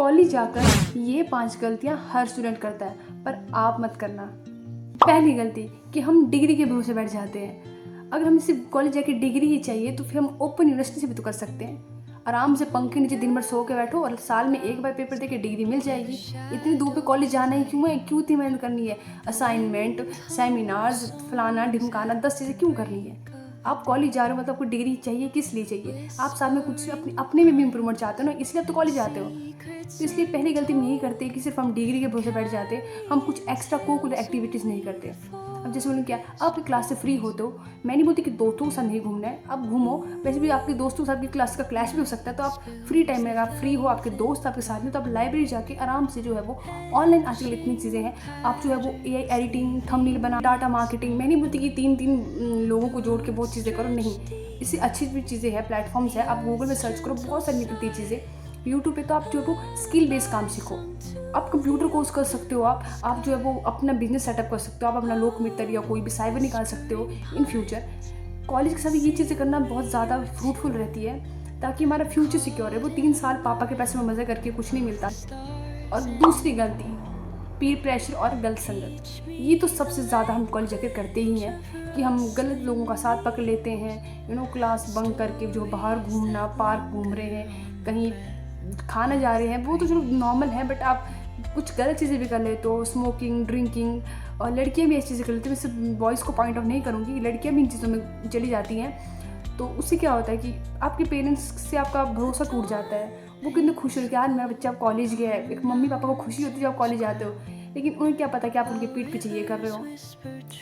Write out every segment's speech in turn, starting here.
College जाकर ये 5 गलतियाँ हर स्टूडेंट करता है, पर आप मत करना। पहली गलती कि हम डिग्री के भरोसे बैठ जाते हैं। अगर हमें सिर्फ कॉलेज जाके डिग्री ही चाहिए तो फिर हम ओपन यूनिवर्सिटी से भी तो कर सकते हैं। आराम से पंखे नीचे दिन भर सो के बैठो और साल में एक बार पेपर दे के डिग्री मिल जाएगी। इतनी दूर पे कॉलेज जाना ही क्यों है? क्यों इतनी मेहनत करनी है? असाइनमेंट, सेमिनार्स, फलाना ढिमकाना, 10 चीज़ें क्यों करनी है? आप कॉलेज जा रहे हो मतलब आपको डिग्री चाहिए, किस लिए चाहिए? आप साथ में कुछ अपने में भी इम्प्रूवमेंट चाहते हो ना, इसलिए आप तो कॉलेज जाते हो। तो इसलिए पहली गलती हम यही करते हैं कि सिर्फ हम डिग्री के भरोसे बैठ जाते हैं, हम कुछ एक्स्ट्रा कोकुलर एक्टिविटीज़ नहीं करते। अब जैसे मैंने क्या, आप क्लास से फ्री होते हो, मैं नहीं बोलती कि दोस्तों के साथ नहीं घूमना है, आप घूमो। वैसे भी आपके दोस्तों के साथ आपकी क्लास का क्लैश भी हो सकता है, तो आप फ्री टाइम में अगर आप फ्री हो, आपके दोस्त आपके साथ में, तो आप लाइब्रेरी जाके आराम से जो है वो ऑनलाइन आजकल इतनी चीज़ें हैं, आप जो है वो AI एडिटिंग, थंबनेल बना, डाटा मार्केटिंग, मैं नहीं बोलती कि 3 लोगों को जोड़ के बहुत चीज़ें करो, नहीं। इससे अच्छी भी चीज़ें हैं, प्लेटफॉर्म्स है, आप गूगल में सर्च करो, बहुत सारी निकलती चीज़ें। यूट्यूब पे तो आप जो है वो स्किल बेस्ड काम सीखो। आप कंप्यूटर कोर्स कर सकते हो, आप जो है वो अपना बिजनेस सेटअप कर सकते हो, आप अपना लोक मित्र या कोई भी साइबर निकाल सकते हो इन फ्यूचर। कॉलेज के साथ ये चीज़ें करना बहुत ज़्यादा फ्रूटफुल रहती है, ताकि हमारा फ्यूचर सिक्योर है। वो 3 साल पापा के पैसे में मज़े करके कुछ नहीं मिलता। और दूसरी गलती, पीर प्रेशर और गलत संगत। ये तो सबसे ज़्यादा हम कॉलेज जाकर करते ही हैं कि हम गलत लोगों का साथ पकड़ लेते हैं, क्लास बंक करके जो बाहर घूमना, पार्क घूम रहे हैं, कहीं खाना जा रहे हैं, वो तो चलो नॉर्मल है, बट आप कुछ गलत चीज़ें भी कर लेते हो, स्मोकिंग, ड्रिंकिंग। और लड़कियां भी ऐसी चीज़ें कर लेती हैं, मैं सिर्फ बॉयज़ को पॉइंट ऑफ नहीं करूँगी, लड़कियां भी इन चीज़ों में चली जाती हैं। तो उससे क्या होता है कि आपके पेरेंट्स से आपका भरोसा टूट जाता है। वो कितने खुश होते हैं, यार मेरा बच्चा कॉलेज गया है। एक मम्मी पापा को खुशी होती है जब आप कॉलेज जाते हो, लेकिन उन्हें क्या पता कि आप उनके पीठ पीछे ये कर रहे हो,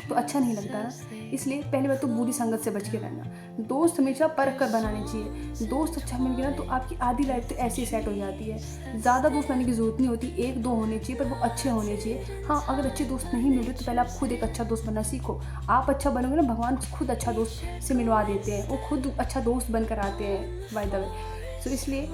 तो अच्छा नहीं लगता ना। इसलिए पहली बात तो बुरी संगत से बच के रहना। दोस्त हमेशा परख कर बनाने चाहिए। दोस्त अच्छा मिल गया ना तो आपकी आधी लाइफ तो ऐसे ही सेट हो जाती है। ज़्यादा दोस्त बनाने की ज़रूरत नहीं होती, 1-2 होने चाहिए, पर वो अच्छे होने चाहिए। हाँ, अगर अच्छे दोस्त नहीं मिल रहे तो पहले आप खुद एक अच्छा दोस्त बनना सीखो। आप अच्छा बनोगे ना, भगवान खुद अच्छा दोस्त से मिलवा देते हैं, वो खुद अच्छा दोस्त बनकर आते हैं बाय द वे। सो इसलिए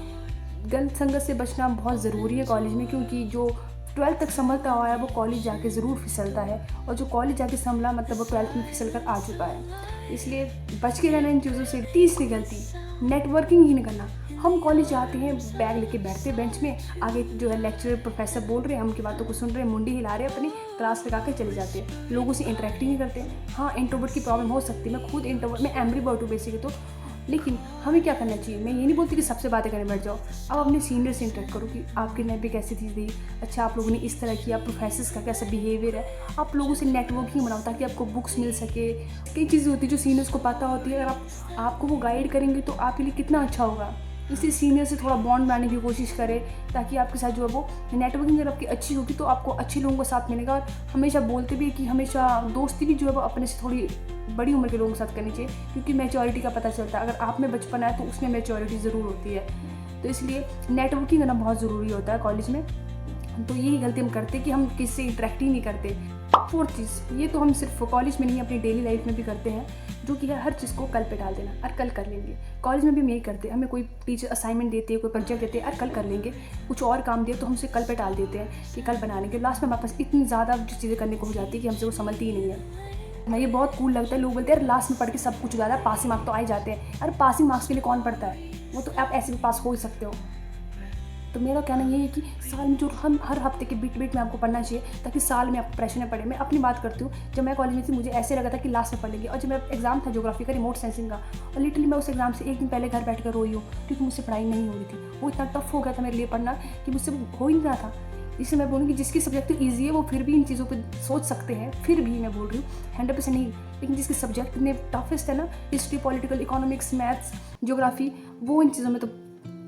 गलत संगत से बचना बहुत ज़रूरी है कॉलेज में, क्योंकि जो 12th तक संभलता हुआ है वो कॉलेज जाके ज़रूर फिसलता है, और जो कॉलेज जाके संभला मतलब वो 12th में फिसल कर आ चुका है। इसलिए बच के रहना इन चीज़ों से। तीसरी गलती, नेटवर्किंग ही नहीं करना। हम कॉलेज जाते हैं, बैग लेके बैठते हैं बेंच में, आगे जो है लेक्चरर प्रोफेसर बोल रहे हैं, हम की बातों को सुन रहे हैं, मुंडी हिला रहे हैं, अपनी क्लास लगा के चले जाते हैं, लोगों से इंटरेक्ट ही नहीं करते। हाँ, इंट्रोवर्ट की प्रॉब्लम हो सकती है, मैं खुद इंट्रोवर्ट, मैं एम्बिवर्ट हूँ बेसिकली, तो लेकिन हमें क्या करना चाहिए, मैं ये नहीं बोलती कि सबसे बातें करने बैठ जाओ। आप अपने सीनियर से इंटरेक्ट करो कि आपके लाइफ में कैसी चीज़ रही, अच्छा आप लोगों ने इस तरह किया, प्रोफेसर्स का कैसा बिहेवियर है। आप लोगों से नेटवर्किंग बनाओ ताकि आपको बुक्स मिल सके। कई चीज़ें होती है जो सीनियर्स को पता होती है, अगर आपको वो गाइड करेंगे तो आपके लिए कितना अच्छा होगा। इसलिए सीनियर से थोड़ा बॉन्ड बनाने की कोशिश करें, ताकि आपके साथ जो है वो नेटवर्किंग अगर आपकी अच्छी होगी तो आपको अच्छे लोगों का साथ मिलेगा। और हमेशा बोलते भी कि हमेशा दोस्ती भी जो है वो अपने से थोड़ी बड़ी उम्र के लोगों के साथ करनी चाहिए, क्योंकि मैच्योरिटी का पता चलता है। अगर आप में बचपन है तो उसमें मैच्योरिटी ज़रूर होती है। तो इसलिए नेटवर्किंग करना बहुत ज़रूरी होता है कॉलेज में। तो यही गलती हम करते कि हम किसी से इंटरेक्ट ही नहीं करते। 4th चीज़, ये तो हम सिर्फ कॉलेज में नहीं अपनी डेली लाइफ में भी करते हैं, जो कि है हर चीज़ को कल पे डाल देना, और कल कर लेंगे। कॉलेज में भी हम यही करते हैं, हमें कोई टीचर असाइनमेंट देते हैं, कोई प्रोजेक्ट देते हैं, और कल कर लेंगे। कुछ और काम दिए तो हमसे कल पे डाल देते हैं कि कल बना लेंगे। लास्ट में हमारे पास इतनी ज़्यादा चीज़ें करने को हो जाती है कि हमसे वो संभलती ही नहीं है। मैं ये बहुत कूल लगता है, लोग बोलते हैं यार लास्ट में पढ़ के सब कुछ हो जाता है, पासिंग मार्क्स तो आ ही जाते हैं। अरे पासिंग मार्क्स के लिए कौन पढ़ता है? वो तो आप ऐसे भी पास हो ही सकते हो। तो मेरा कहना ये है कि साल में जो हम हर हफ्ते के बीट में आपको पढ़ना चाहिए, ताकि साल में आपको प्रेशर न पड़े। मैं अपनी बात करती हूँ, जब मैं कॉलेज में थी मुझे ऐसे लगा था कि लास्ट में पढ़ लेंगे, और जब मेरा एग्जाम था ज्योग्राफी का, रिमोट सेंसिंग का, और लिटरली मैं उस एग्जाम से एक दिन पहले घर बैठ कर रोई हूँ, क्योंकि मुझसे पढ़ाई नहीं हो रही थी। वो इतना टफ हो गया था मेरे लिए पढ़ना कि मुझसे हो ही नहीं रहा था। इसलिए मैं बोलूँगी जिसकी सब्जेक्ट ईजी है वो फिर भी इन चीज़ों पर सोच सकते हैं, फिर भी मैं बोल रही हूँ 100% नहीं, लेकिन जिसके सब्जेक्ट इतने टफेस्ट है ना, history, political, economics, maths, geography, वो इन चीज़ों में तो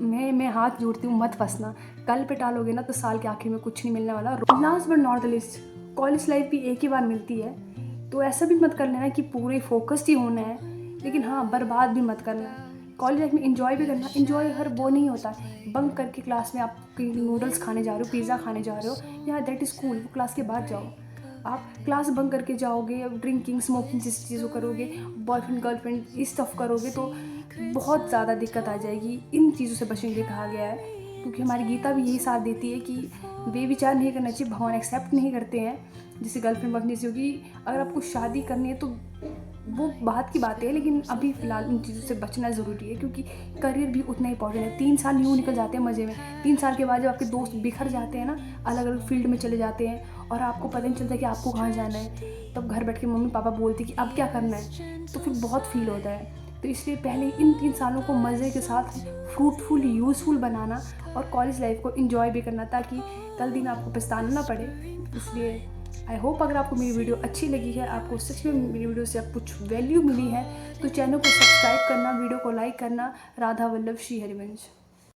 मैं हाथ जोड़ती हूँ, मत फंसना। कल पे टालोगे ना तो साल के आखिर में कुछ नहीं मिलने वाला। Last but not the list, college life भी एक ही बार मिलती है, तो ऐसा भी मत कर लेना कि पूरे फोकस्ड ही होना है, लेकिन हाँ बर्बाद भी मत करना। कॉलेज लाइफ में इन्जॉय भी करना। इन्जॉय हर वो नहीं होता बंक करके क्लास में आप नूडल्स खाने जा रहे हो, पिज़्ज़ा खाने जा रहे हो, यहाँ दैट इज़ कूल, वो क्लास के बाद जाओ। आप क्लास बंक करके जाओगे, ड्रिंकिंग, स्मोकिंग जैसी चीज़ों करोगे, बॉयफ्रेंड गर्लफ्रेंड इस स्टफ करोगे, तो बहुत ज़्यादा दिक्कत आ जाएगी। इन चीज़ों से बचने के लिए कहा गया है, क्योंकि हमारी गीता भी यही साथ देती है कि बेविचार नहीं करना चाहिए, भगवान एक्सेप्ट नहीं करते हैं। जैसे गर्लफ्रेंड बॉयफ्रेंड जैसे होगी, अगर आपको शादी करनी है तो वो बात की बात है, लेकिन अभी फ़िलहाल इन चीज़ों से बचना ज़रूरी है, क्योंकि करियर भी उतना इंपॉर्टेंट है। 3 साल यूँ निकल जाते हैं मज़े में। 3 साल के बाद जब आपके दोस्त बिखर जाते हैं ना, अलग अलग फील्ड में चले जाते हैं और आपको पता नहीं चलता कि आपको कहाँ जाना है, तब घर बैठ के मम्मी पापा बोलती कि अब क्या करना है, तो फिर बहुत फील होता है। तो इसलिए पहले इन 3 सालों को मज़े के साथ फ्रूटफुल, यूज़फुल बनाना और कॉलेज लाइफ को एंजॉय भी करना, ताकि कल दिन आपको पछताना ना पड़े। इसलिए आई होप अगर आपको मेरी वीडियो अच्छी लगी है, आपको सच में मेरी वीडियो से अब कुछ वैल्यू मिली है, तो चैनल को सब्सक्राइब करना, वीडियो को लाइक करना। राधा वल्लभ श्री हरिवंश।